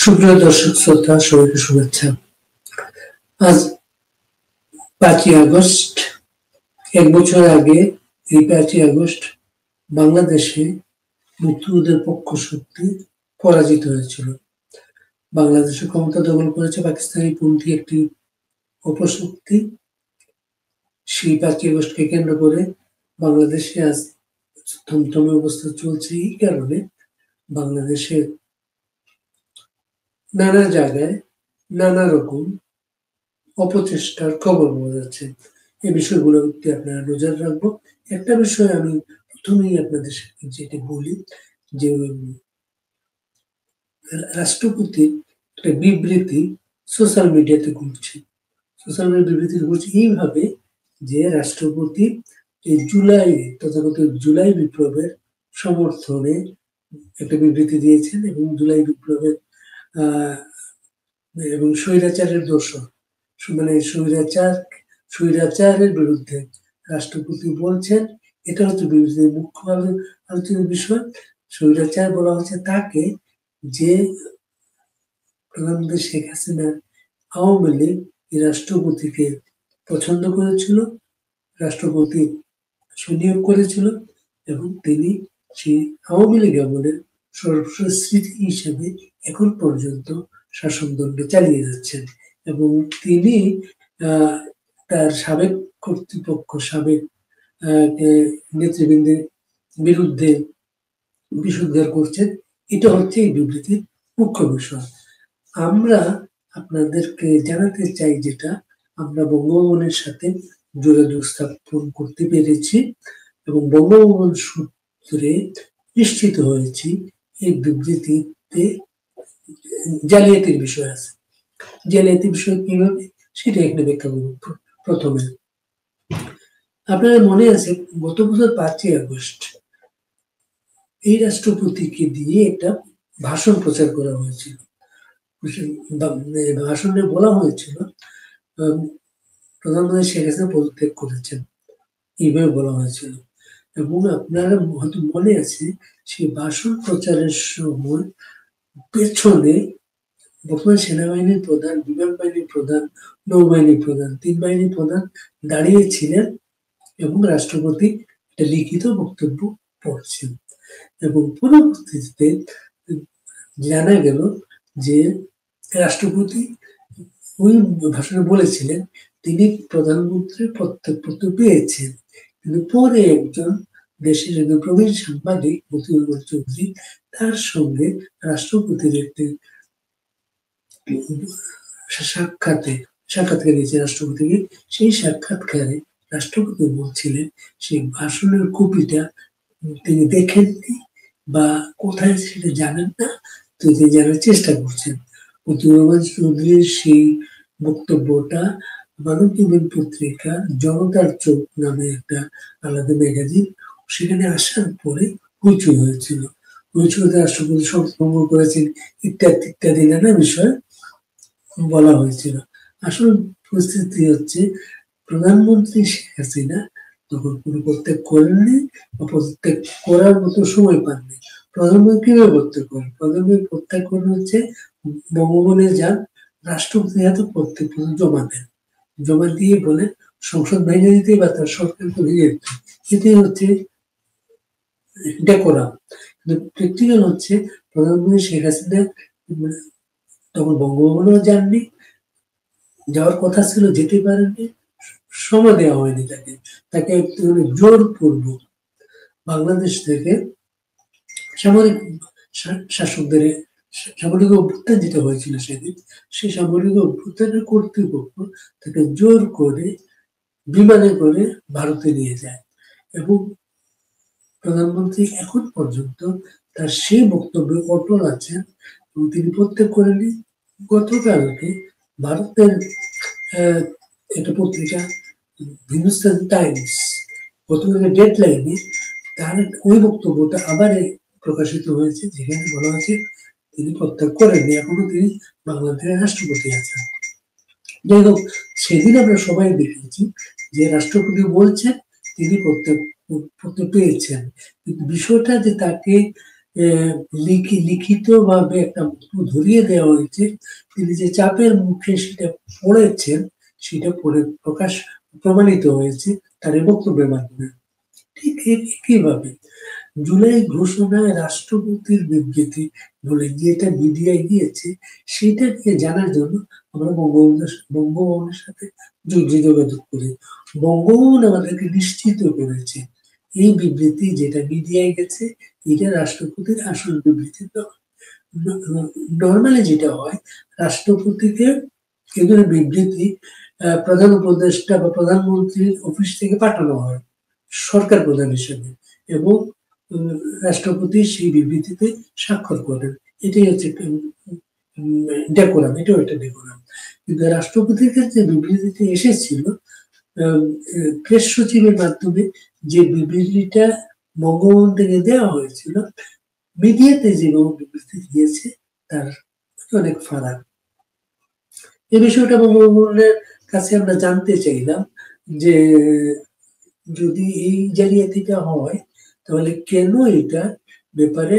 সুপ্রিয় দর্শক শ্রোতা, সবাইকে শুভেচ্ছা। আজ 5ই আগস্ট। 1 বছর আগে এই 5ই আগস্ট বাংলাদেশে মুক্তিযুদ্ধের পক্ষ শক্তি পরাজিত হয়েছিল। বাংলাদেশের ক্ষমতা দখল করেছে পাকিস্তানি পন্থী একটি অপশক্তি। সেই 5ই আগস্টকে কেন্দ্র করে বাংলাদেশে আজ থমথমে অবস্থা চলছে। এই কারণে বাংলাদেশের নানা জায়গায় নানা রকম অপচেষ্টার খবর পাওয়া যাচ্ছে। এই বিষয়গুলো আপনারা নজর রাখবো। একটা বিষয় আমি প্রথমেই আপনাদের সাথে যেটা বলি, যে রাষ্ট্রপতির একটা বিবৃতি সোশ্যাল মিডিয়াতে ঘুরছে। সোশ্যাল মিডিয়া বিবৃতি ঘুরছে এইভাবে যে রাষ্ট্রপতি এই তথাগত জুলাই বিপ্লবের সমর্থনে একটা বিবৃতি দিয়েছেন এবং জুলাই বিপ্লবের এবং স্বৈরাচারের দোষর, মানে স্বৈরাচারের বিরুদ্ধে রাষ্ট্রপতি বলছেন। এটা হচ্ছে বিবৃতির মুখ্যভাবে আলোচিত বিষয়। স্বৈরাচার বলা হচ্ছে তাকে, যে প্রধানমন্ত্রী শেখ হাসিনা আওয়ামী লীগ রাষ্ট্রপতিকে পছন্দ করেছিল, রাষ্ট্রপতি সুনিয়োগ করেছিল এবং তিনি সেই আওয়ামী লীগ আমলের সর্বশেষ স্মৃতি হিসেবে এখন পর্যন্ত শাসনদণ্ড চালিয়ে যাচ্ছেন। এবং তিনি তার সাবেক কর্তৃপক্ষ, সাবেক নেতৃবৃন্দের বিরুদ্ধে বিষোদ্গার করছেন। এটা হচ্ছে এই বিবৃতির মুখ্য বিষয়। আমরা আপনাদেরকে জানাতে চাই, যেটা আমরা বঙ্গভবনের সাথে যোগাযোগ স্থাপন করতে পেরেছি এবং বঙ্গভবন সূত্রে নিশ্চিত হয়েছি এই বিবৃতিতে জালিয়াতির বিষয় আছে। জালিয়াতির বিষয় কিভাবে, সেটা এখানে ব্যাখ্যা করব। প্রথমে আপনাদের মনে আছে, গত বছর 5ই আগস্ট এই রাষ্ট্রপতিকে দিয়ে একটা ভাষণ প্রচার করা হয়েছিল। ভাষণে বলা হয়েছিল প্রধানমন্ত্রী শেখ হাসিনা পদত্যাগ করেছেন, এইভাবে বলা হয়েছিল। এবং আপনারা হয়তো মনে আছে, সেই ভাষণ প্রচারের সময় পেছনে বর্তমান সেনাবাহিনীর প্রধান, বিমান বাহিনীর প্রধান, নৌবাহিনীর প্রধান, 3 বাহিনীর প্রধান দাঁড়িয়েছিলেন এবং রাষ্ট্রপতি একটা লিখিত বক্তব্য পড়ছেন। এবং পরবর্তীতে জানা গেল যে রাষ্ট্রপতি ওই ভাষণে বলেছিলেন তিনি প্রধানমন্ত্রীর প্রত্যয়পত্র পেয়েছেন, কিন্তু পরে একজন দেশের একজন প্রবীণ সাংবাদিক মতিউর চৌধুরী তার সঙ্গে রাষ্ট্রপতির একটি সাক্ষাৎকার দিয়েছে রাষ্ট্রপতিকে। সেই সাক্ষাৎকারে রাষ্ট্রপতি বলছিলেন সেই ভাষণের কপিটা তিনি দেখেননি বা কোথায় সেটা জানেন না, তো তিনি জানার চেষ্টা করছেন। মতিউর চৌধুরীর সেই বক্তব্যটা মানবজীবন পত্রিকা জনতার চোখ নামে একটা আলাদা ম্যাগাজিন, সেখানে আসার পরে হইচই হয়েছিল। হইচইতে রাষ্ট্রপতি সংগ্রহ করেছেন ইত্যাদি ইত্যাদি নানা বিষয় বলা হয়েছিল। আসল পরিস্থিতি হচ্ছে প্রধানমন্ত্রী শেখ হাসিনা তখন কোনো পদত্যাগ করেননি বা পদত্যাগ করার মতো সময় পাননি। প্রধানমন্ত্রী কিভাবে পদত্যাগ করেন? প্রধানমন্ত্রী পদত্যাগ করেন হচ্ছে বঙ্গভবনে যান, রাষ্ট্রপতি হাতে পদত্যাগপত্র জমা দেন, জমা দিয়ে বলেন সংসদ ভেঙে দিতে বা তার সরকারকে ভেঙে দিতে। এটাই হচ্ছে ডেকোরাম। কিন্তু প্র্যাকটিক্যাল হচ্ছে প্রধানমন্ত্রী শেখ হাসিনা তখন বঙ্গভবনেও যাননি, যাওয়ার কথা ছিল, যেতে পারেননি, সময় দেওয়া হয়নি তাকে। তাকে জোরপূর্বক বাংলাদেশ থেকে সামরিক শাসকদের সামরিক অভ্যুত্থান যেটা হয়েছিল সেদিন, সেই সামরিক অভ্যুত্থানের কর্তৃপক্ষ তাকে জোর করে বিমানে করে ভারতে নিয়ে যায় এবং প্রধানমন্ত্রী এখন পর্যন্ত তার সেই বক্তব্যে অটল আছেন এবং তিনি পদত্যাগ করেননি। গতকালকে ভারতের একটা পত্রিকা হিন্দুস্তান টাইমস গতকালকে ডেডলাইনে তার ওই বক্তব্যটা আবার প্রকাশিত হয়েছে, যেখানে বলা হয়েছে তিনি পদত্যাগ করেননি, এখনো তিনি বাংলাদেশের রাষ্ট্রপতি আছেন। যাই হোক, সেদিন আমরা সবাই দেখেছি যে রাষ্ট্রপতি বলছেন তিনি পদত্যাগ পেয়েছেন, কিন্তু বিষয়টা যে তাকে লিখিত ভাবে একটা ধরিয়ে দেওয়া হয়েছে। তিনি যে চাপের মুখে সেটা পড়েছেন, সেটা পড়ে প্রমাণিত হয়েছে তার বক্তব্যের মাধ্যমে। ঠিক একইভাবে জুলাই ঘোষণায় রাষ্ট্রপতির বিবৃতি বলে যেটা মিডিয়ায় গিয়েছে, সেটা নিয়ে জানার জন্য আমরা বঙ্গভবনের সাথে যোগাযোগ করি। বঙ্গভবন আমাদেরকে নিশ্চিত করেছে এই বিবৃতি যেটা মিডিয়ায় গেছে, এটা রাষ্ট্রপতির আসল বিবৃতি নয়। নর্মালি যেটা হয়, রাষ্ট্রপতিকে এ ধরনের বিবৃতি প্রধান উপদেষ্টা বা প্রধানমন্ত্রীর অফিস থেকে পাঠানো হয় সরকার প্রধান হিসেবে, এবং রাষ্ট্রপতি সেই বিবৃতিতে স্বাক্ষর করেন। এটাই হচ্ছে ডেকোরাম, এটাও একটা ডেকোরাম। কিন্তু রাষ্ট্রপতির ক্ষেত্রে বিবৃতিতে এসেছিল প্রেস সচিবের মাধ্যমে, যে বিবৃতিটা বঙ্গভবন থেকে দেওয়া হয়েছিল, মিডিয়াতে যে বিবৃতি দিয়েছে তার অনেক ফারাক। এই বিষয়টা বঙ্গভবনের কাছে আমরা জানতে চাইলাম যে যদি এই জালিয়াতিটা হয় তাহলে কেন এটা ব্যাপারে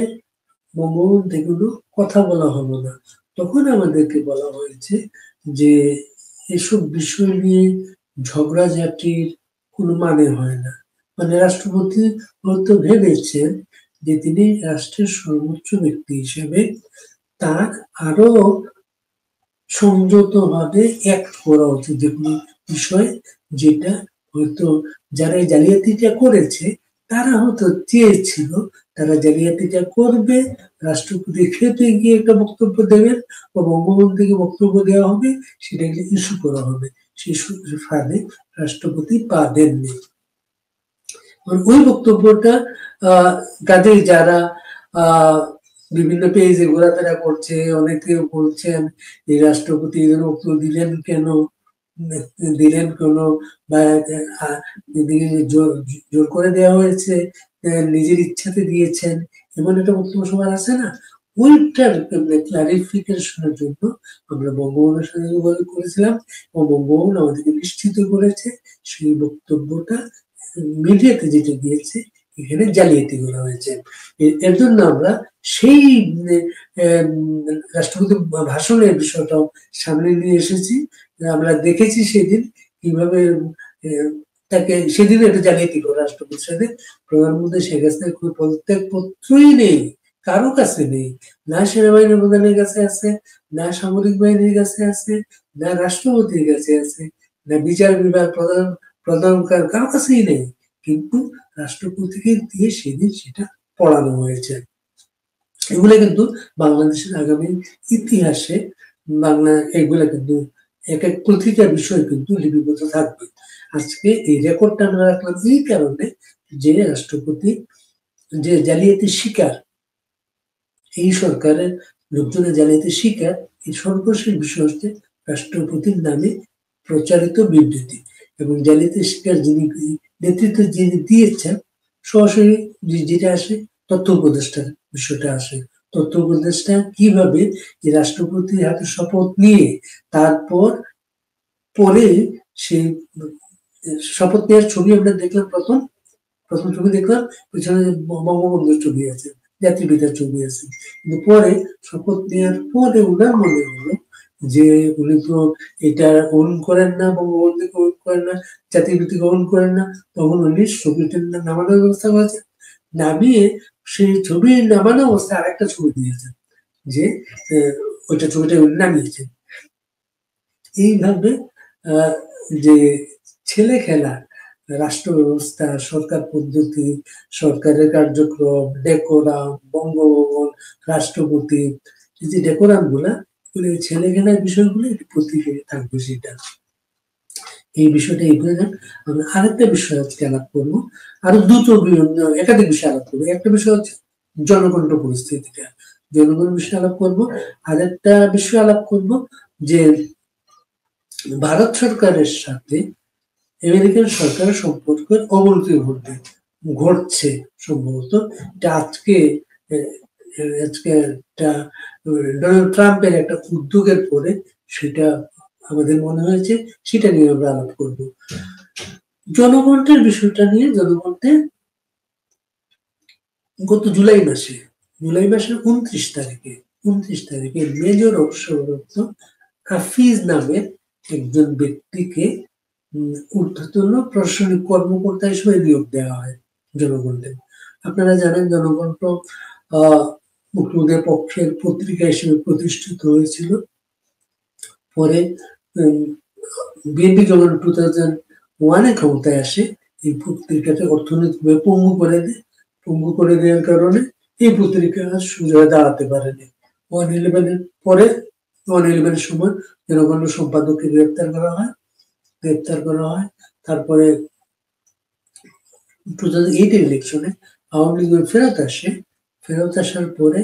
বঙ্গভবন থেকে কোনো কথা বলা হলো না। তখন আমাদেরকে বলা হয়েছে যে এসব বিষয় নিয়ে ঝগড়াঝাটির কোনো মানে হয় না। মানে রাষ্ট্রপতি হয়তো ভেবেছেন যে তিনি রাষ্ট্রের সর্বোচ্চ ব্যক্তি হিসেবে তার আরো সংযতভাবে অ্যাক্ট করা উচিত যে কোনো বিষয়, যেটা হয়তো যারা এই জালিয়াতিটা করেছে তারা হয়তো চেয়েছিল তারা জালিয়াতিটা করবে, রাষ্ট্রপতি খেপে গিয়ে একটা বক্তব্য দেবেন বা বঙ্গভবন থেকে বক্তব্য দেওয়া হবে, সেটাকে ইস্যু করা হবে। সেই ফাঁদে রাষ্ট্রপতি পা দেননি। ওই বক্তব্যটা কাজে যারা বিভিন্ন পেজে ঘোরাফেরা করছে, অনেকে বলছেন এই রাষ্ট্রপতি বক্তব্য দিলেন কেন, বা জোর করে দেওয়া হয়েছে, নিজের ইচ্ছাতে দিয়েছেন, এমন একটা বক্তব্য সবার আছে না। ওইটার ক্লারিফিকেশনের জন্য আমরা বঙ্গভবনের সাথে যোগাযোগ করেছিলাম এবং বঙ্গভবন আমাদেরকে নিশ্চিত করেছে সেই বক্তব্যটা মিডিয়াতে যেটা দিয়েছে এখানে জালিয়াতি করা হয়েছে। এর জন্য আমরা সেই রাষ্ট্রপতি ভাষণের বিষয়টাও সামনে নিয়ে এসেছি। আমরা দেখেছি সেদিন কিভাবে তাকে সেদিন এটা জালিয়াতি করে রাষ্ট্রপতির সাথে। প্রধানমন্ত্রী শেখ হাসিনার কোনো পদত্যাগ পত্রই নেই, কারো কাছে নেই, না সেনাবাহিনী প্রধানের কাছে আছে, না সামরিক বাহিনীর কাছে আছে, না রাষ্ট্রপতির কাছে আছে, না বিচার বিভাগ প্রধান কারো কাছেই নেই। কিন্তু রাষ্ট্রপতিকে দিয়ে সেদিন সেটা পড়ানো হয়েছে। এগুলো কিন্তু বাংলাদেশের আগামী ইতিহাসে এগুলা কিন্তু এক এক প্রতিটা বিষয় কিন্তু লিপিবদ্ধ থাকবে। আজকে এই রেকর্ডটা আমরা রাখলাম এই কারণে যে রাষ্ট্রপতি যে জালিয়াতির শিকার, এই সরকারের লোকজনের জালিয়াতির শিকার, এই সর্বশেষ বিষয় হচ্ছে রাষ্ট্রপতির নামে প্রচারিত বিবৃতি। এবং জালিয়াতির শিকার যিনি নেতৃত্ব যিনি দিয়েছেন, সরাসরি যেটা আসে তথ্য উপদেষ্টার বিষয়টা আসে। তথ্য উপদেষ্টা কিভাবে যে রাষ্ট্রপতির হাতে শপথ নিয়ে তারপর পরে সেই শপথ নেওয়ার ছবি আমরা দেখলাম, প্রথম ছবি দেখলাম পিছনে বঙ্গবন্ধুর ছবি আছে, জাতিপিতার ছবি আছে, কিন্তু পরে শপথ নেওয়ার পরে ওনার মনে হলো যে উনি তো এটা গ্রহণ করেন না, বঙ্গবন্ধুকে গ্রহণ করেন না, জাতির প্রতি গ্রহণ করেন না, তখন উনি ছবিটার নামানোর ব্যবস্থা করেছেন। নামিয়ে সেই ছবি নামানো অবস্থায় আরেকটা ছবি দিয়েছেন, যে ওইটা ছবিটা উনি নামিয়েছেন। এইভাবে যে ছেলে খেলা রাষ্ট্র ব্যবস্থা, সরকার পদ্ধতি, সরকারের কার্যক্রম, ডেকোরাম, বঙ্গভবন, রাষ্ট্রপতি, যে ডেকোরাম গুলা ছেলে খেলার বিষয়গুলো প্রতীকে থাকবে সেটা। এই বিষয়টা এই আমরা আরেকটা বিষয় আজকে আলাপ করবো, আরো দুটো একাধিক বিষয় আলাপ করবো। একটা বিষয় হচ্ছে জনকণ্ঠ পরিস্থিতিটা, জনগণ বিষয়ে আলাপ করবো। আরেকটা বিষয় আলাপ করবো যে ভারত সরকারের সাথে আমেরিকান সরকারের সম্পর্কের অবনতি ঘটছে সম্ভবত। আজকে ডোনাল্ড ট্রাম্পের একটা উদ্যোগের পরে সেটা আমাদের মনে হয়েছে, সেটা নিয়ে আমরা আলাপ করবো। জনকণ্ঠের বিষয়টা নিয়ে, জনকণ্ঠে গত জুলাই মাসে জুলাই মাসের 29 তারিখে মেজর অবসরপ্রাপ্ত হাফিজ নামের একজন ব্যক্তিকে ঊর্ধ্বতন প্রশাসনিক কর্মকর্তা হিসেবে নিয়োগ দেওয়া হয় জনগণকে। আপনারা জানেন জনগণ মুক্তিযুদ্ধের পক্ষের পত্রিকা হিসেবে প্রতিষ্ঠিত হয়েছিল। পরে বিএনপি যখন 2001-এ ক্ষমতায় আসে, এই পত্রিকাকে অর্থনৈতিকভাবে পঙ্গু করে দেওয়ার কারণে এই পত্রিকা সোজা দাঁড়াতে পারেনি। 111-এর পরে 111-এর সময় জনগণ সম্পাদককে গ্রেপ্তার করা হয়। তারপরে 2008-এর ইলেকশনে আওয়ামী লীগ ফেরত আসার পরে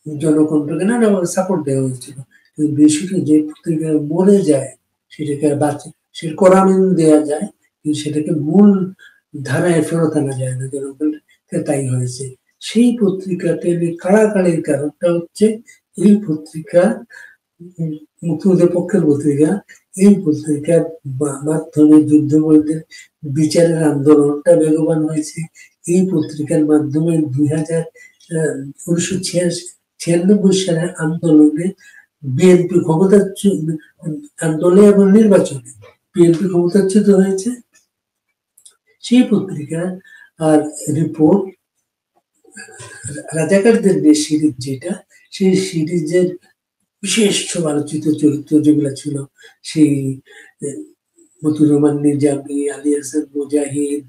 জনগণকে নানাভাবে সাপোর্ট দেওয়া হয়েছিল। কিন্তু বেশিরভাগ যে পত্রিকা মরে যায় সেটাকে সে করামিন দেওয়া যায়, কিন্তু সেটাকে মূল ধারায় ফেরত আনা যায় না, জনগণকে তাই হয়েছে। সেই পত্রিকাতে কাড়াকাড়ির কারণটা হচ্ছে এই পত্রিকা মুক্তিযুদ্ধের পক্ষের পত্রিকা। এই পত্রিকার মাধ্যমে যুদ্ধবন্দীদের বিচারের আন্দোলনটা বেগবান হয়েছে। এই পত্রিকার মাধ্যমে 1996 সালের আন্দোলনে বিএনপি আন্দোলনে এবং নির্বাচনে বিএনপি ক্ষমতাচ্যুত হয়েছে। সেই পত্রিকা আর রিপোর্ট রাজাকারদের যে সিরিজ, যেটা সেই সিরিজের বিশেষ সব আলোচিত চরিত্র যেগুলো ছিল, সেই মতিউর রহমান নিজামী, আলী হাসান মুজাহিদ,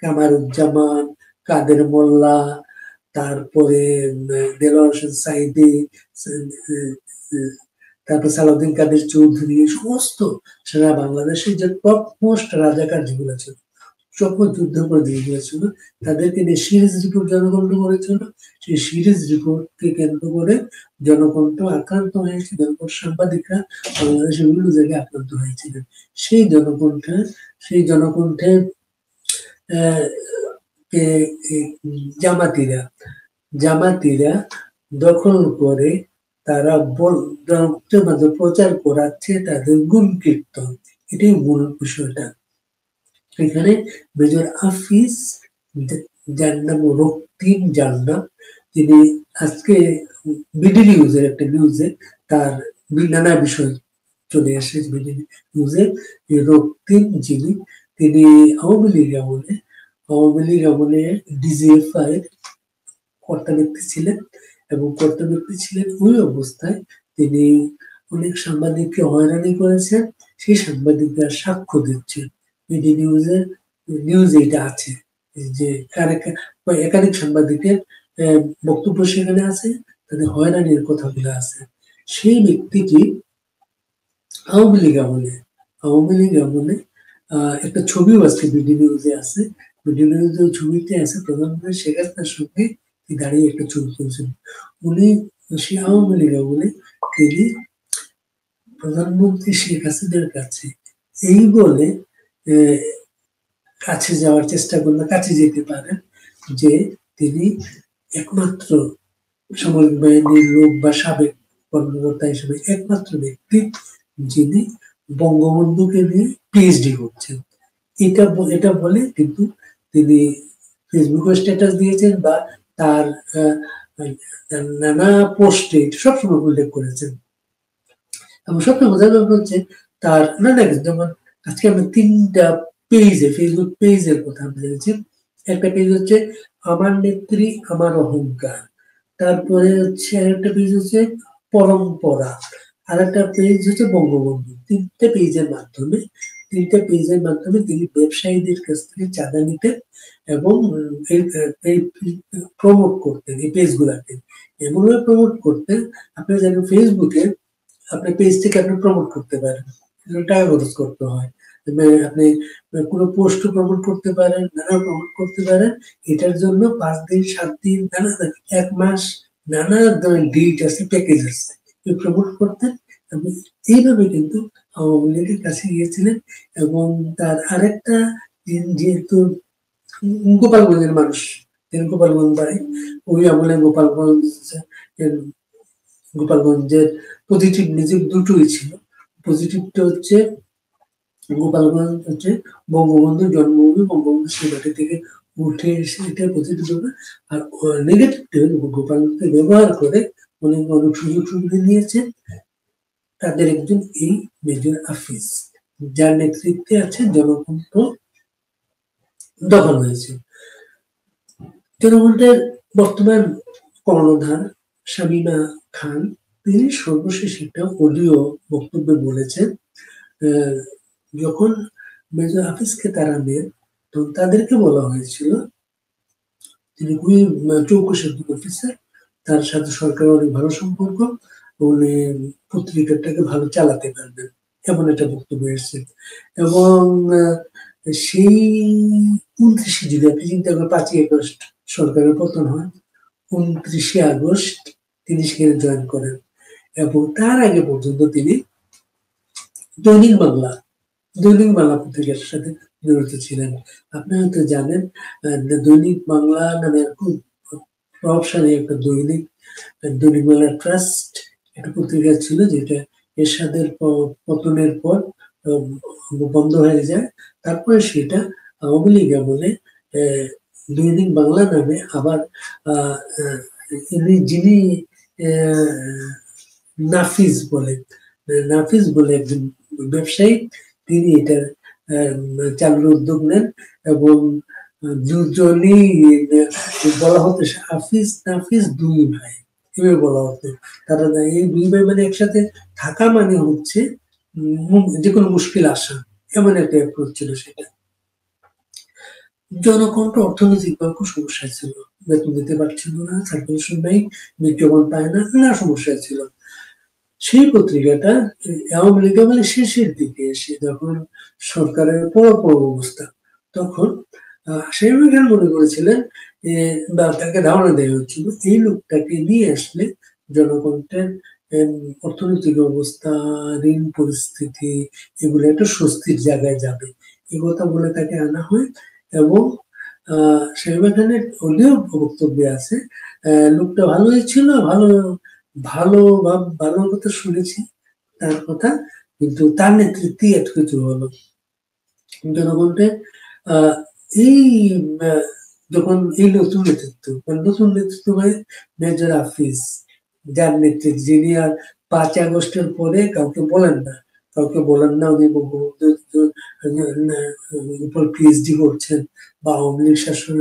কামারুজ্জামান, কাদের মোল্লা, তারপরে দেলোয়ার হোসেন সাইদি, তারপর সালাউদ্দিন কাদের চৌধুরী, সমস্ত সারা বাংলাদেশের যে টপ মোস্ট রাজাকার যেগুলো ছিল, সকল যুদ্ধ করে দিয়ে গিয়েছিল, তাদেরকে নিয়ে সিরিজ রিপোর্ট জনগণ করেছিল। সেই সিরিজ রিপোর্টকে কেন্দ্র করে জনগণ আক্রান্ত হয়েছে, জনগণ সাংবাদিকরা বাংলাদেশের বিভিন্ন জায়গায় আক্রান্ত হয়েছিলেন। সেই জনকণ্ঠে জামাতিরা দখল করে তারা মাধ্যমে প্রচার করাচ্ছে তাদের গুণ কীর্তন। এটাই মূল বিষয়টা। এখানে মেজর হাফিজ, যার নাম রক্তিম জান্নাত, তিনি আজকে বিডি নিউজের একটা নিউজে তার নানা বিষয় চলে আসে। বিডি নিউজে রক্তিম যিনি, তিনি আওয়ামী লীগ আমলে ডিজিএফআই কর্তা ব্যক্তি ছিলেন, এবং কর্তা ব্যক্তি ছিলেন ওই অবস্থায় তিনি অনেক সাংবাদিককে হয়রানি করেছেন। সেই সাংবাদিকরা সাক্ষ্য দিচ্ছেন। বিডি নিউজে এটা আছে যে একাধিক সাংবাদিকের বক্তব্য সেখানে আছে, তাদের হয়রানির কথাগুলো আছে। সেই ব্যক্তিটি আওয়ামী লীগ আমলে একটা ছবিও আছে, বিডি নিউজে আছে। বিডি নিউজের ছবিতে আছে প্রধানমন্ত্রী শেখ হাসিনার সঙ্গে দাঁড়িয়ে একটা ছবি তুলছেন। উনি সেই আওয়ামী লীগ আমলে তিনি প্রধানমন্ত্রী শেখ হাসিনার কাছে এই বলে কাছে যাওয়ার চেষ্টা করলে কাছে যেতে পারেন যে তিনি একমাত্র সামরিক বাহিনীর লোক বা সাবেক কর্মকর্তা হিসেবে একমাত্র ব্যক্তি যিনি বঙ্গবন্ধুকে নিয়ে পিএইচডি করছেন। এটা বলে কিন্তু তিনি ফেসবুকে স্ট্যাটাস দিয়েছেন বা তার নানা পোস্টে সবসময় উল্লেখ করেছেন। এবং সবসময় বোঝা হচ্ছে তার নানা, যেমন আজকে আমরা 3টা পেজে, ফেসবুক পেজের কথা আমরা জেনেছি। একটা পেজ হচ্ছে আমার নেত্রী আমার অহংকার, তারপরে হচ্ছে আরেকটা পেজ হচ্ছে পরম্পরা, আর একটা পেজ হচ্ছে বঙ্গবন্ধু। 3টে পেজের মাধ্যমে তিনি ব্যবসায়ীদের কাছ থেকে চাঁদা নিতেন এবং প্রমোট করতেন এই পেজগুলাকে। এমনভাবে প্রমোট করতেন, আপনি জানেন ফেসবুকে আপনার পেজ থেকে আপনি প্রমোট করতে পারেন, টাকা খরচ করতে হয়। আপনি কোনো পোস্ট প্রমোট করতে পারেন, নানা প্রমোট করতে পারেন। এটার জন্য 5 দিন 7 দিন, নানা 1 মাস, নানা ডেট আছে, প্যাকেজ আছে প্রমোট করতেন। এবং এইভাবে কিন্তু আওয়ামী লীগের কাছে গিয়েছিলেন। এবং তার আরেকটা, যেহেতু গোপালগঞ্জের মানুষ, গোপালগঞ্জ বাড়ি, ওই আমলে গোপালগঞ্জের পজিটিভ নেগেটিভ দুটোই ছিল। পজিটিভটা হচ্ছে গোপালগঞ্জ হচ্ছে বঙ্গবন্ধুর জন্মভূমি, বঙ্গবন্ধু সেই মাটি থেকে উঠে এসে এটা প্রতিষ্ঠিত করে। আর নেগেটিভ গোপালকে ব্যবহার করে অনেক অনেক সুযোগ সুবিধা নিয়েছে। তাদের একজন এই মেজর হাফিজ, যার নেতৃত্বে আছে জনকণ্ঠ দখল হয়েছে। জনকণ্ঠের বর্তমান কর্ণধার শামীমা খান, তিনি সর্বশেষ একটা অডিও বক্তব্যে বলেছেন, যখন মেজর হাফিজকে তারা নেন তখন তাদেরকে বলা হয়েছিল তিনি খুবই চৌকস একজন অফিসার, তার সাথে সরকারের অনেক ভালো সম্পর্ক, উনি পত্রিকাটাকে ভালো চালাতে পারবেন, এমন একটা বক্তব্য এসেছে। এবং সেই 29 জুন, আপনি চিন্তা করেন 5ই আগস্ট সরকারের পতন হয়, 29 আগস্ট তিনি সেখানে জয়েন করেন। এবং তার আগে পর্যন্ত তিনি দৈনিক বাংলা পত্রিকার সাথে জড়িত ছিলেন। আপনি হয়তো জানেন দৈনিক বাংলা নামে খুব প্রভাবশালী একটা দৈনিক বাংলা ট্রাস্ট একটা পত্রিকা ছিল, যেটা এরশাদের পতনের পর বন্ধ হয়ে যায়। তারপরে সেটা আওয়ামী লীগ আমলে দৈনিক বাংলা নামে আবার যিনি নাফিজ বলে একজন ব্যবসায়ী, তিনি এটা চালুর উদ্যোগ নেন। এবং দুজনই বলা হতো হাফিজ নাফিজ দুই ভাই, এভাবে বলা হতো। তারা এই দুই ভাই মানে একসাথে থাকা মানে হচ্ছে যে কোনো মুশকিল আসা, এমন একটা অ্যাপ্রোচ ছিল সেটা। জনকণ্ঠ অর্থনৈতিকভাবে খুব সমস্যায় ছিল, বেতন দিতে পারছিল না, সার্কুলেশন নাই, বিজ্ঞাপন পায় না, নানা সমস্যায় ছিল। সেই পত্রিকাটা আওয়ামী লীগ মানে শেষের দিকে এসে যখন সরকারের পর অবস্থা, তখন শামীমা খান মনে করেছিলেন বা তাকে ধারণা দেওয়া হচ্ছিল এই লোকটাকে নিয়ে আসলে জনকণ্ঠের অর্থনৈতিক অবস্থা, ঋণ পরিস্থিতি, এগুলো একটা স্বস্তির জায়গায় যাবে, এই কথা বলে তাকে আনা হয়। এবং শামীমা খানের অডিও বক্তব্যে আছে লোকটা ভালোই ছিল, ভালো কথা শুনেছি তার কথা, কিন্তু তার নেতৃত্বে এত কিছু হলো। জনগণকে এই যখন এই নতুন নেতৃত্ব হয় মেজর হাফিজ, যার নেতৃত্ব, যিনি আর 5 আগস্টের পরে কাউকে বলেন না উনি উপর পিএইচডি করছেন বা আওয়ামী লীগ শাসন,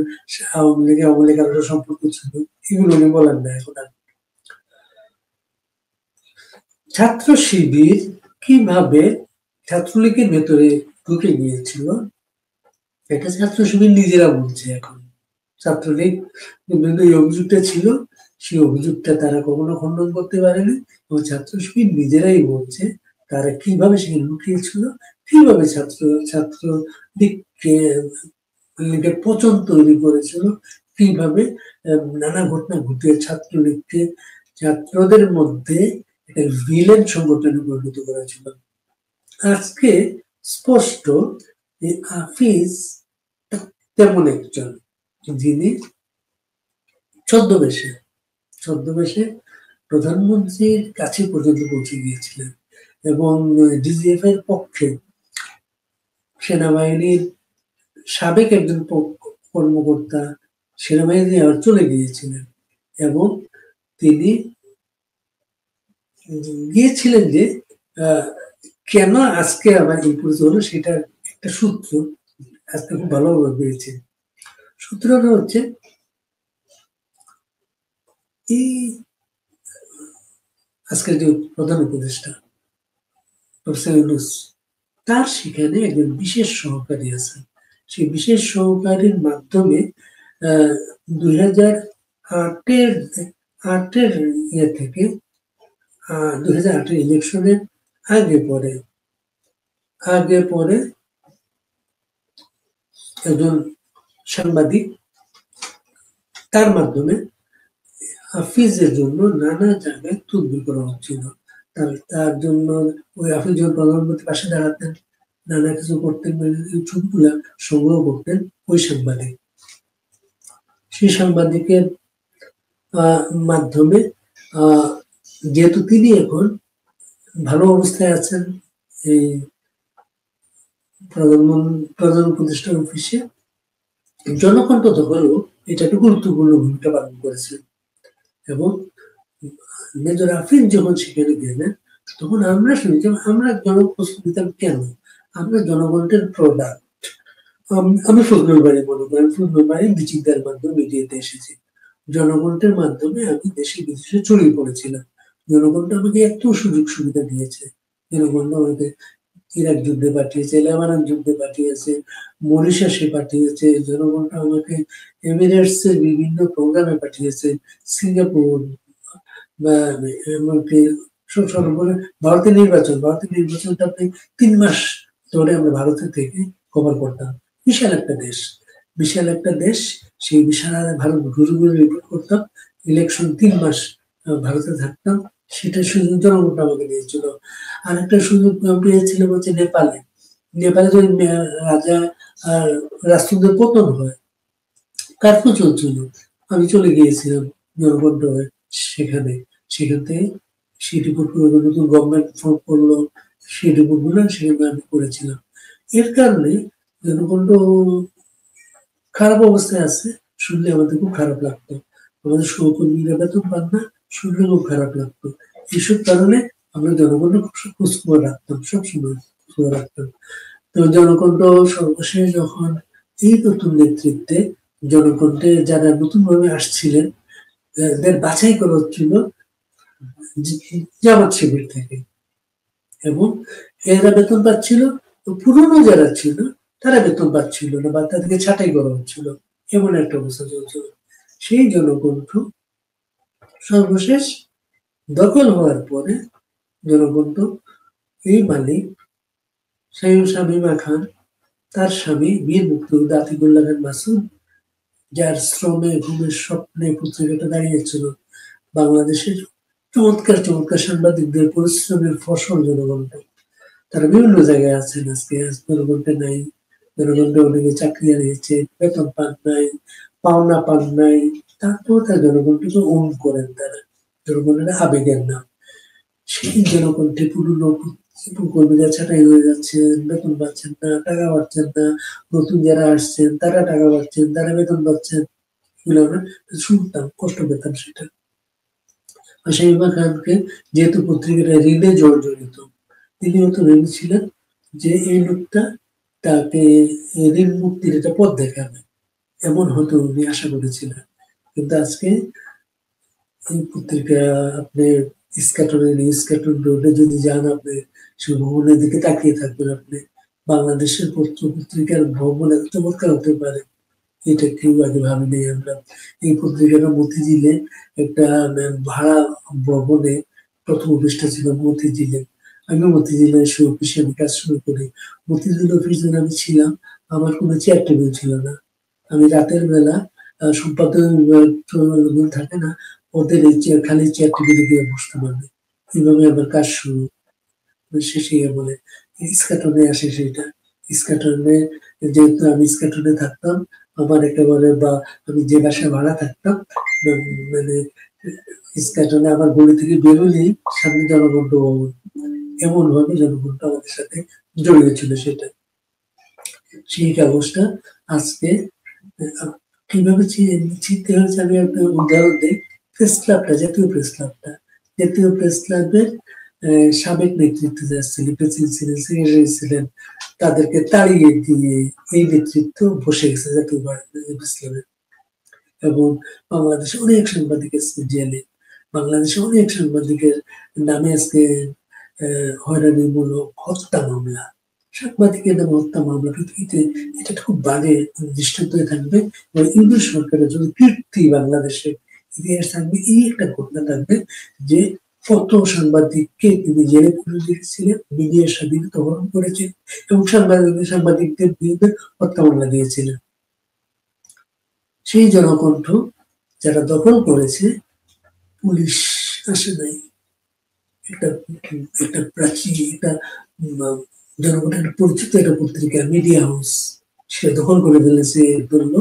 আওয়ামী লীগ আরো সম্পর্ক ছিল, এগুলো উনি বলেন না। এখন আর ছাত্র শিবির কিভাবে ছাত্রলীগের ভেতরে ঢুকে গিয়েছিল, এটা ছাত্র শিবির নিজেরা বলছে। এখন ছাত্রলীগ এই অভিযোগটা ছিল, সেই অভিযোগটা তারা কখনো খণ্ডন করতে পারেনি, এবং ছাত্র শিবির নিজেরাই বলছে তারা কিভাবে সেখানে লুকিয়েছিল, কিভাবে ছাত্রলীগকে লীগের পচন তৈরি করেছিল, কিভাবে নানা ঘটনা ঘটিয়ে ছাত্রলীগকে ছাত্রদের মধ্যে ভিলেন সংগঠনে পরিণত করেছিল। আজকে স্পষ্ট হাফিজ তেমন একজন যিনি ছদ্মবেশে প্রধানমন্ত্রীর কাছে পর্যন্ত পৌঁছে গিয়েছিলেন, এবং ডিজিএফ এর পক্ষে সেনাবাহিনীর সাবেক একজন কর্মকর্তা সেনাবাহিনী আর চলে গিয়েছিলেন, এবং তিনি গিয়েছিলেন যে কেন আজকে আবার এই পরিচয় হলো, সেটা একটা সূত্র আজকে খুব ভালোভাবে পেয়েছে। সূত্রটা হচ্ছে এই আজকের যে প্রধান উপদেষ্টা প্রফেসর ইউনূস, তার সেখানে একজন বিশেষ সহকারী আছে। সেই বিশেষ সহকারীর মাধ্যমে 2008 ইয়ে থেকে 2008 ইলেকশনের আগে পরে একজন সাংবাদিক, তার মাধ্যমে হাফিজের জন্য নানা জায়গায় তদবির করা হচ্ছিল। তার জন্য ওই হাফিজ যখন প্রধানমন্ত্রীর পাশে দাঁড়াতেন, নানা কিছু করতেন, ছবিগুলা সংগ্রহ করতেন ওই সাংবাদিক। সেই সাংবাদিকের মাধ্যমে যেহেতু তিনি এখন ভালো অবস্থায় আছেন এই প্রধান উপদেষ্টার অফিসে, জনকণ্ঠ দখলও এটা একটা গুরুত্বপূর্ণ ভূমিকা পালন করেছে। এবং মেজর আফরিন যখন সেখানে গেলেন তখন আমরা শুনি যে আমরা জনপ্রশ্ন দিতাম কেন? আমরা জনগণের প্রোডাক্ট। আমি ফজলুল বাড়ি মনে করেন, ফজলুল বাড়ি বিচিত্রার মাধ্যমে মিডিয়াতে এসেছি। জনগণের মাধ্যমে আমি দেশে বিদেশে ছড়িয়ে পড়েছিলাম। জনগণটা আমাকে এত সুযোগ সুবিধা দিয়েছে। জনগণ আমাকে ইরাক যুদ্ধে পাঠিয়েছে, লেবানন যুদ্ধে পাঠিয়েছে, মরিশাসে পাঠিয়েছে, জনগণটা আমাকে এমিরেটসের বিভিন্ন প্রোগ্রামে পাঠিয়েছে, সিঙ্গাপুর বা এমনকি সর্বোপরি ভারতের নির্বাচনটা আপনি ৩ মাস ধরে আমরা ভারতের থেকে কভার করতাম। বিশাল একটা দেশ, বিশাল একটা দেশ। সেই বিশাল ভারত ঘুরে ঘুরে রিপোর্ট করতাম। ইলেকশন ৩ মাস ভারতে থাকতাম। সেটার সুযোগ জনগণটা আমাকে দিয়েছিল। আরেকটা সুযোগ পেয়েছিলাম হচ্ছে নেপালে। নেপালে যখন রাজা আর রাষ্ট্রদের পতন হয়, কার্ফু চলছিল। আমি চলে গিয়েছিলাম জনগণ হয়ে সেখানে। সেখান থেকে সেই রিপোর্টগুলো নতুন গভর্নমেন্ট ফর্ম করলো, সেই রিপোর্টগুলো সেখানে আমি করেছিলাম। এর কারণে জনগণ খারাপ অবস্থায় আছে, শুনলে আমাদের খুব খারাপ লাগতো। আমাদের সহকর্মীরা বেতন পান না, শুনলে খুব খারাপ লাগতো। এইসব কারণে আমরা জনগণের খোঁজখবর রাখতাম, সবসময় খবর রাখতাম। তো জনকণ্ঠ সর্বশেষ যখন এই নতুন নেতৃত্বে জনকণ্ঠে যারা নতুনভাবে আসছিলেন এদের বাছাই করা হচ্ছিল জামাত শিবির থেকে, এবং এরা বেতন পাচ্ছিল, তো পুরনো যারা ছিল তারা বেতন পাচ্ছিল না বা তাদেরকে ছাঁটাই করা হচ্ছিল, এমন একটা অবস্থা চলছিল। সেই জনকণ্ঠ সর্বশেষ দখল হওয়ার পরে জনকণ্ঠ এই মালিক শামীমা খান, তার স্বামী বীর মুক্তিযোদ্ধা আতিকুল্লাহ খান মাসুদ, যার শ্রমে ঘুমের স্বপ্নে পত্রিকাটা দাঁড়িয়েছিল, বাংলাদেশের চমৎকার চমৎকার সাংবাদিকদের পরিশ্রমের ফসল জনগণটা। তারা বিভিন্ন জায়গায় আছেন আজকে, জনগণটা নাই। জনগণটা অনেকে চাকরি হারিয়েছে, বেতন পান নাই, পাওনা পান নাই, তারপর তার জনগণটাকে ওন করেন তারা। জনগণের আবেগের নাম। সেই জনকণ্ঠে পুরনো কর্মীরা ছাঁটাই হয়ে যাচ্ছেন, বেতন পাচ্ছেন না, টাকা পাচ্ছেন না। নতুন যারা আসছেন তারা টাকা পাচ্ছেন, তারা বেতন পাচ্ছেন। এগুলো আমরা শুনতাম, কষ্ট পেতাম সেটা। শামীমা খানকে যেহেতু পত্রিকাটা ঋণে জর্জরিত, তিনি হয়তো ভেবেছিলেন যে এই লোকটা তাকে ঋণ মুক্তির একটা পথ দেখাবে, এমন হয়তো উনি আশা করেছিলেন। কিন্তু আজকে এই পত্রিকা আপনি ইস্কাটন রোডে যদি যান, আপনি সেই ভবনের দিকে তাকিয়ে থাকবেন। আপনি বাংলাদেশের পত্র পত্রিকার ভবন এত চমৎকার হতে পারে, এটা কেউ আগে ভাবিনি আমরা। এই পত্রিকাটা মতিঝিলে একটা ভাড়া ভবনে প্রথম অফিসটা ছিল মতিঝিলে। আমি মতিঝিলে এসে অফিসে আমি কাজ শুরু করি। মতিঝিল অফিস যখন আমি ছিলাম, আমার কোনো চেয়ার টেবিল ছিল না। আমি রাতের বেলা সম্পাদক থাকে না, ওদের এই চেয়ার খালি চেয়ার টেবিলে গিয়ে বসতে পারবে। এইভাবে আমার কাজ শুরু। শেষে বলে ইস্কাটনে আসে সেটা। ইস্কাটনে যেহেতু আমি ইস্কাটনে থাকতাম, আমার একেবারে বা আমি যে বাসায় ভাড়া থাকতাম, মানে ইস্কাটনে আমার গলি থেকে বেরোলেই সামনে জনগণ ভবন। এমন ভাবে জনগণটা আমাদের সাথে জড়িয়ে ছিল সেটা। সেই কাগজটা আজকে কিভাবে চিনতে হয়েছে আমি একটা উদাহরণ দিই। প্রেস ক্লাবটা, জাতীয় প্রেস ক্লাবটা, জাতীয় প্রেস ক্লাবের সাবেক নেতৃত্ব যারা ছিলেন, প্রেসিডেন্ট ছিলেন, সেক্রেটারি ছিলেন, তাদেরকে তাড়িয়ে দিয়ে এই নেতৃত্ব বসে গেছে জাতীয় প্রেস ক্লাবে। এবং বাংলাদেশে অনেক সাংবাদিক আছে জেলে, বাংলাদেশে অনেক সাংবাদিকের নামে আজকে হয়রানিমূলক হত্যা মামলা, সাংবাদিকের নামে হত্যা মামলা। পৃথিবীতে এটা খুব বাজে দৃষ্টান্ত হয়ে থাকবে। ইংরেজ সরকারের জন্য কীর্তি বাংলাদেশে ইতিহাস থাকবে, এই একটা ঘটনা থাকবে যে কত সাংবাদিককে তিনি জেলে পুরে রেখেছিলেন, মিডিয়ার স্বাধীনতা হরণ করেছেন এবং সাংবাদিকদের বিরুদ্ধে হত্যা মামলা দিয়েছিলেন। সেই জনকণ্ঠ যারা দখল করেছে, পুলিশ আসে নাই। একটা একটা প্রাচীন একটা জনগণের পরিচিত একটা পত্রিকা মিডিয়া হাউস সে দখল করে ফেলেছে, বললো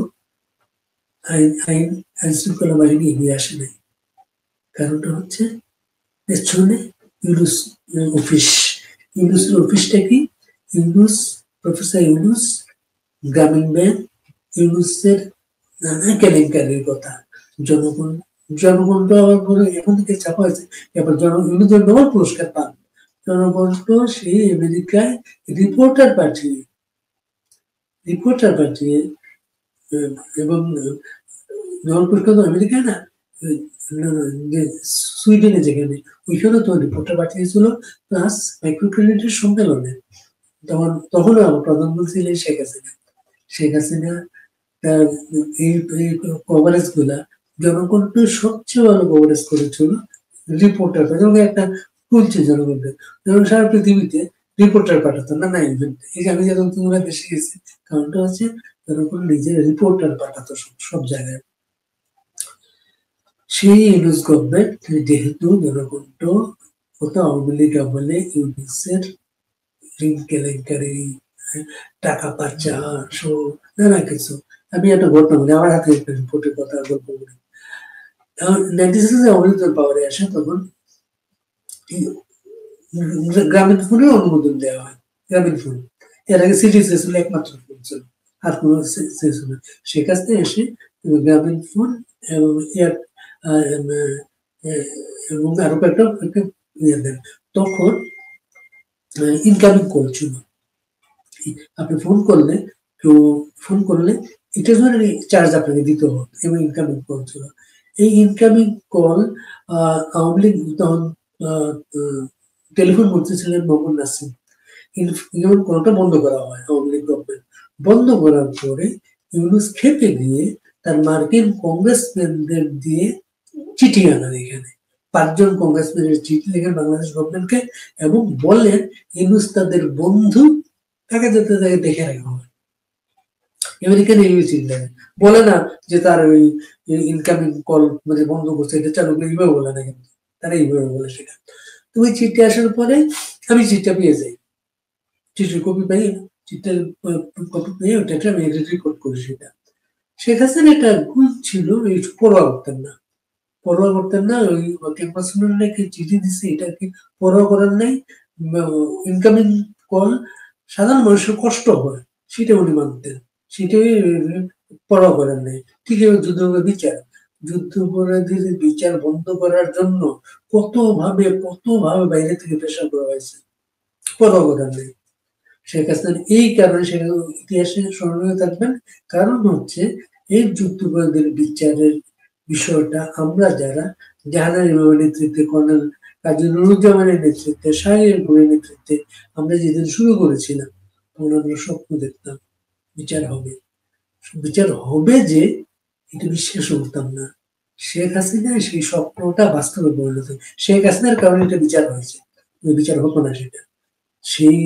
আইন শৃঙ্খলা বাহিনী এগিয়ে আসে নাই। কারণটা হচ্ছে পেছনে ইউনুস অফিস। ইউনুসের অফিসটা কি? ইউনুস, প্রফেসর ইউনুস গ্রামীণ ব্যাংক ইউনুসের নানা কেলেঙ্কারির কথা। জনগণ তো আবার বলে এখন থেকে চাপা হয়েছে, এবার ইউনুস নোবেল পুরস্কার পান। জনগণ তো সেই আমেরিকায় রিপোর্টার পাঠিয়ে এবং নোবেল পুরস্কার তো আমেরিকায় না, সুইডেনে যেখানে, ওইখানে তো রিপোর্টার পাঠিয়েছিল, প্লাস মাইক্রো ক্রেডিটের সম্মেলনে। তখনও আমার প্রধানমন্ত্রী ছিলেন শেখ হাসিনা এই কভারেজ গুলা জনগণকে সবচেয়ে ভালো কভারেজ করেছিল রিপোর্টার, যেমন একটা খুলছে জনগণকে, যেমন সারা পৃথিবীতে রিপোর্টার পাঠাতো না ইভেন্টে। এই যে আমি যখন তোমরা দেশে গেছি, কারণটা হচ্ছে জনগণ নিজের রিপোর্টার পাঠাতো সব জায়গায়। সেই ইউনুস গভর্নমেন্ট যেহেতু জনগণ কত আওয়ামী লীগ আমলে ইউনুসের ঋণ কেলেঙ্কারি, টাকা পাচার, নানা কিছু। আমি একটা ঘটনা বলি, আমার হাতে একটা রিপোর্টের কথা গল্প বলি। 96 আওয়ামী লীগ পাওয়ারে আসে, তখন গ্রামীণ ফোনের অনুমোদন দেওয়া হয়। গ্রামীণ ফোন এর আগে সিটি ছিল একমাত্র ফোন ছিল, আর কোনো ছিল। শেখ হাসিনা এসে গ্রামীণ ফোন এবং এবং আরো কয়েকটা ইয়ে দেন। তখন ইনকামিং কল ছিল, আপনি ফোন করলে এটার জন্য চার্জ আপনাকে দিতে হতো, এবং ইনকামিং কল ছিল। এই ইনকামিং কল আওয়ামী লীগ তখন টেলিফোন মন্ত্রী ছিলেন মোহাম্মদ নাসিম। ইউনুস কলটা বন্ধ করা হয় আওয়ামী লীগ গভর্নমেন্ট। বন্ধ করার পরে ইউনুস খেপে গিয়ে তার মার্কিন কংগ্রেসম্যানদের দিয়ে চিঠি আনান এখানে। 5 জন কংগ্রেসম্যানের চিঠি লেখেন বাংলাদেশ গভর্নমেন্টকে, এবং বললেন ইউনুস তাদের বন্ধু, তাকে যাতে তাকে দেখে রাখা হয়। আমেরিকান এই চিন্তা বলে না যে তার ওই ইনকামিং কল মানে বন্ধ করছে, এটা চালু করে এইভাবে বলে না, কিন্তু তারা এইভাবে বলে সেটা। তো ওই চিঠি আসার পরে আমি চিঠিটা পেয়ে যাই, চিঠির কপি পাই, চিঠির কপি পেয়ে ওটাকে আমি রেকর্ড করি। সেটা শেখ হাসিনা একটা গুণ ছিল, এই পরোয়া করতেন না ওই ক্যাম্পাস নাকি চিঠি দিচ্ছে, এটা কি পরোয়া করার নাই। ইনকামিং কল সাধারণ মানুষের কষ্ট হয়, সেটা উনি মানতেন, সেটাই পরোয়া করার নাই। ঠিক আছে, যুদ্ধাপরাধীর বিচার বন্ধ করার জন্য কত ভাবে বাইরে থেকে প্রেশার করা হয়েছে, পরোয়া করার নেই। শেখ হাসিনার এই কারণে সেটা ইতিহাসে স্মরণীয় থাকবেন। কারণ হচ্ছে এই যুদ্ধাপরাধীর বিচারের বিষয়টা আমরা যারা জাহানার ইমামের নেতৃত্বে, কর্নেল কাজী নুরুজ্জামানের নেতৃত্বে, শাহীর গুলির নেতৃত্বে আমরা যেদিন শুরু করেছিলাম, তখন আমরা স্বপ্ন দেখতাম বিচার হবে যে এটা বিশ্বাস করতাম না। শেখ হাসিনা সেই স্বপ্নটা বাস্তবে পরিণত, শেখ হাসিনার কারণে এটা বিচার হয়েছে, বিচার হতো না সেটা। সেই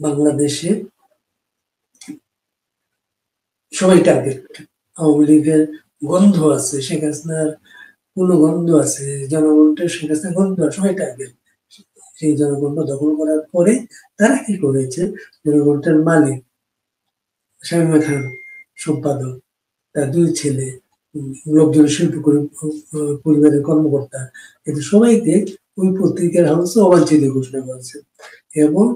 বাংলাদেশে সবাই টার্গেট, আওয়ামী লীগের গন্ধ আছে, শেখ হাসিনার কোনো গন্ধ আছে, জনগণটা শেখ হাসিনার গন্ধ, সবাই টার্গেট। সেই জনগণটা দখল করার পরে তারা কি করেছে, জনগণটার মালিক শামীমা খান সম্পাদক, তার 2 ছেলে, লোকজন শিল্প পরিবারের কর্মকর্তা, এদের সবাইকে ওই পত্রিকার হাউসে অবাঞ্ছিত ঘোষণা করেছে। এবং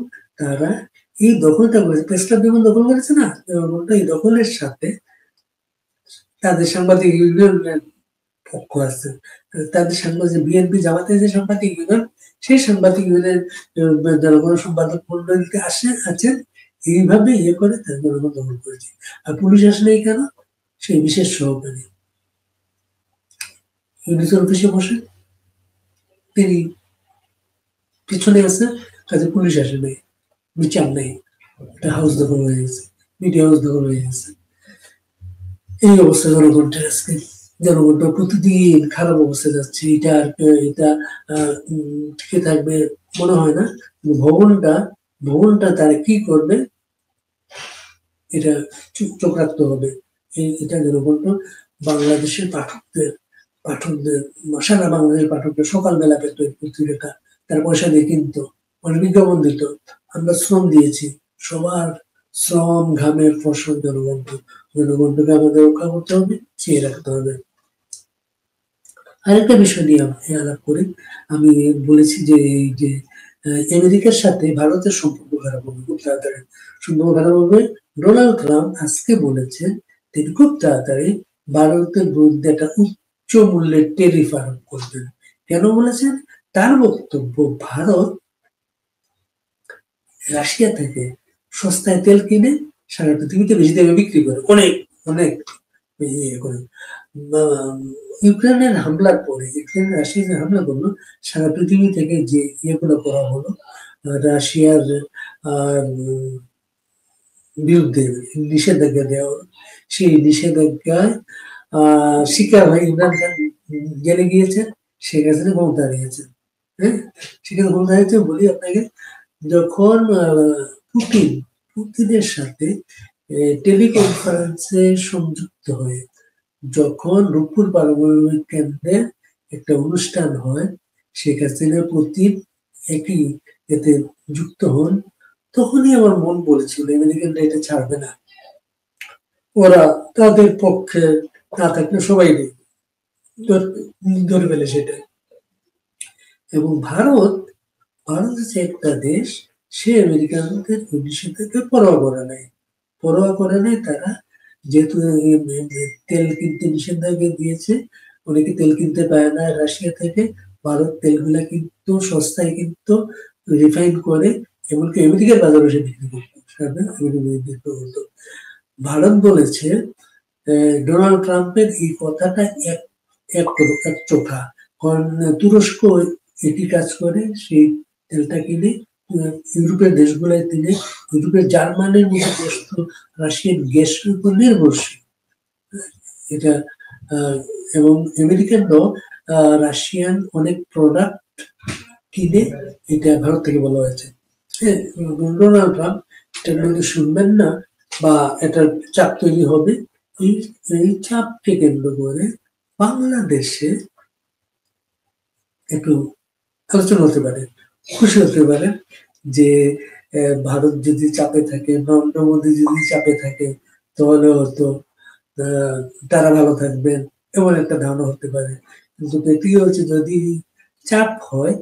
তারা এই দখলটা করেছে, প্রেস ক্লাব যেমন দখল করেছে না, এই দখলের সাথে তাদের সাংবাদিক ইউনিয়নের পক্ষ আছে, তাদের সাংবাদিক বিএনপি জামাতের যে সাংবাদিক ইউনিয়ন, সেই সাংবাদিক ইউনিয়নের জনগণ সম্পাদক মন্ডলীতে আছেন, এইভাবে করে তার জনগণ দখল করেছে। আর পুলিশ আসলে কেন, সেই বিশেষ সহকারী ইউনিসের অফিসে বসে, তিনি পিছনে আছে, কাজে পুলিশ আসে নাই, বিচার নেই, একটা হাউস দখল হয়ে গেছে, মিডিয়া হাউস দখল হয়ে গেছে। এই অবস্থা জনগণের আজকে, জনগণটা প্রতিদিন খারাপ অবস্থা যাচ্ছে। এটা টিকে থাকবে মনে হয় না। ভবনটা তারা কি করবে এটা চোখ রাখতে হবে। এটা জনগণটা বাংলাদেশের পাঠকদের সারা বাংলাদেশের পাঠকদের সকালবেলা পেত পত্রিকা, তার পয়সা দিয়ে কিনতো, মানে বিজ্ঞাপন দিত। আমরা শ্রম দিয়েছি, সবার শ্রম ঘামের ফসল জনগণকে আমাদের রক্ষা করতে হবে, চেয়ে রাখতে হবে। আরেকটা বিষয় নিয়ে আলাপ করি, আমি বলেছি যে এই যে আমেরিকার সাথে ভারতের সম্পর্ক খারাপ হবে, খুব তাড়াতাড়ি সম্পর্ক খারাপ হবে। ডোনাল্ড ট্রাম্প আজকে বলেছেন তিনি খুব তাড়াতাড়ি ভারতের বিরুদ্ধে একটা উচ্চ মূল্যের ট্যারিফ আরোপ করবেন। কেন বলেছেন? তার বক্তব্য ভারত রাশিয়া থেকে সস্তায় তেল কিনে সারা পৃথিবীতে বেশি দামে বিক্রি করে, অনেক অনেক ইয়ে করে। ইউক্রেনের হামলার পরে, ইউক্রেন রাশিয়া যে হামলা করলো, সারা পৃথিবী থেকে যে ইয়েগুলো করা হলো রাশিয়ার বিরুদ্ধে নিষেধাজ্ঞা দেওয়া হলো, সেই নিষেধাজ্ঞায় শিকার হয়ে ইমরান খান জেলে গিয়েছেন, শেখ হাসিনা ক্ষমতা হারিয়েছেন। হ্যাঁ, সেখানে ক্ষমতা হারিয়েছে বলি আপনাকে, যখন পুতিনের সাথে টেলিকনফারেন্সে সংযুক্ত হয়ে যখন রূপপুর পারমাণবিক কেন্দ্রে একটা অনুষ্ঠান হয়, শেখ হাসিনা পুতিন একই এতে যুক্ত হন, তখনই আমার মন বলেছিল আমেরিকানরা এটা ছাড়বে না, ওরা তাদের পক্ষে না থাকলে সবাই নেই ধরে ফেলে সেটা। এবং ভারত হচ্ছে একটা দেশ, সে আমেরিকানদের নিষেধাজ্ঞা পরোয়া করে নাই, তারা যেহেতু তেল কিনতে নিষেধাজ্ঞা দিয়েছে, অনেকে তেল কিনতে পারে না রাশিয়া থেকে, ভারত তেলগুলা কিন্তু সস্তায় কিন্তু রিফাইন করে এমনকি আমেরিকার বাজারে সে বিক্রি করতো। ভারত বলেছে ডোনাল্ড ট্রাম্পের এই কথাটা এক চোখা, কারণ তুরস্ক একই কাজ করে, সেই তেলটা কিনে ইউরোপের দেশগুলোয় তিনি, ইউরোপের জার্মানির মতো দেশ তো রাশিয়ান গ্যাসের উপর নির্ভরশীল এটা। এবং আমেরিকানরাও রাশিয়ান অনেক প্রোডাক্ট কিনে, এটা ভারত থেকে বলা হয়েছে। ডোনাল্ড ট্রাম্প এটা কিন্তু শুনবেন না, বা এটার চাপ তৈরি হবে, এই চাপকে কেন্দ্র করে বাংলাদেশে একটু আলোচনা হতে পারে, খুশি হতে পারে যে ভারত যদি চাপে থাকে, নরেন্দ্র মোদী যদি চাপে থাকে, তাহলে হয়তো তারা ভালো থাকবেন, এমন একটা ধারণা হতে পারে। কিন্তু ব্যক্তিগত হচ্ছে যদি চাপ হয়,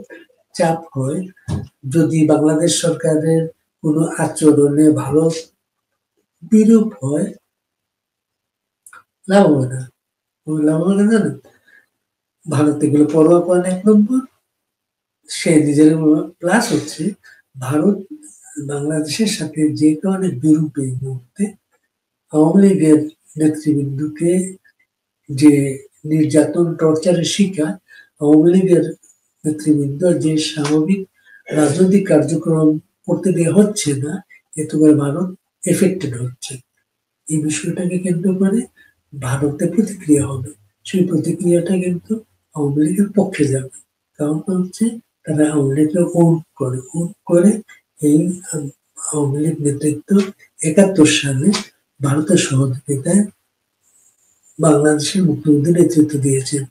যদি বাংলাদেশ সরকারের কোনো আচরণে ভালো বিরূপ হয়, লাভ হবে না। লাভ হবে না, ভারত এগুলো পরোয়া করে না, এক নম্বর সে নিজের, প্লাস হচ্ছে ভারত বাংলাদেশের সাথে যে কারণে বিরূপ এই মুহূর্তে, আওয়ামী লীগের নেতৃবৃন্দকে যে নির্যাতন টর্চারের শিকার, আওয়ামী লীগের নেতৃবৃন্দ যে স্বাভাবিক রাজনৈতিক কার্যক্রম করতে দেওয়া হচ্ছে না, এতে করে ভারত এফেক্টেড হচ্ছে। এই বিষয়টাকে কেন্দ্র করে ভারতের প্রতিক্রিয়া হবে, সেই প্রতিক্রিয়াটা কিন্তু আওয়ামী লীগের পক্ষে যাবে। কারণটা হচ্ছে তারা আওয়ামী লীগকে করে এই আওয়ামী লীগ নেতৃত্ব ৭১ সালে ভারতের সহযোগিতায় বাংলাদেশের মুক্তিযুদ্ধে নেতৃত্ব দিয়েছেন,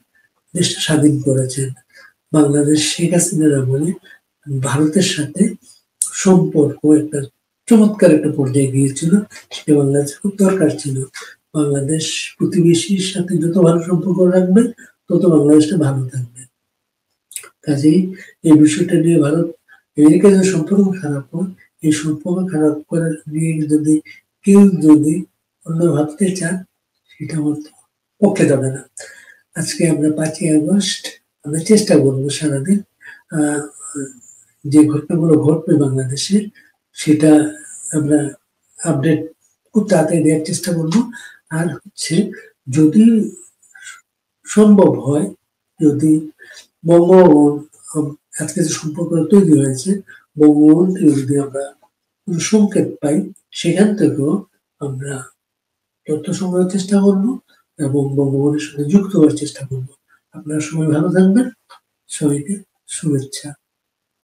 দেশটা স্বাধীন করেছেন। বাংলাদেশ শেখ হাসিনার আমলে ভারতের সাথে সম্পর্ক একটা চমৎকার একটা পর্যায়ে গিয়েছিল, সেটা বাংলাদেশের খুব দরকার ছিল। বাংলাদেশ প্রতিবেশীর সাথে যত ভালো সম্পর্ক রাখবে, তত বাংলাদেশটা ভালো থাকবে। কাজেই এই বিষয়টা নিয়ে ভারত আমেরিকার যে সম্পর্ক খারাপ হয়, এই সম্পর্ক খারাপ করার নিয়ে কেউ যদি অন্য ভাবতে চান, সেটা আমার পক্ষে যাবে না। আজকে আমরা 5ই আগস্ট, আমরা চেষ্টা করবো সারাদিন যে ঘটনাগুলো ঘটবে বাংলাদেশে, সেটা আমরা আপডেট খুব তাড়াতাড়ি দেওয়ার চেষ্টা করবো। আর হচ্ছে যদি সম্ভব হয়, যদি বঙ্গবন্ধু আজকে যে সম্পর্ক তৈরি হয়েছে, বঙ্গবন্ধু যদি আমরা সংকেত পাই, সেখান থেকেও আমরা তথ্য সংগ্রহের চেষ্টা করবো এবং বঙ্গবন্ধুর সাথে যুক্ত হওয়ার চেষ্টা করবো। আপনারা সবাই ভালো থাকবেন, সবাইকে শুভেচ্ছা।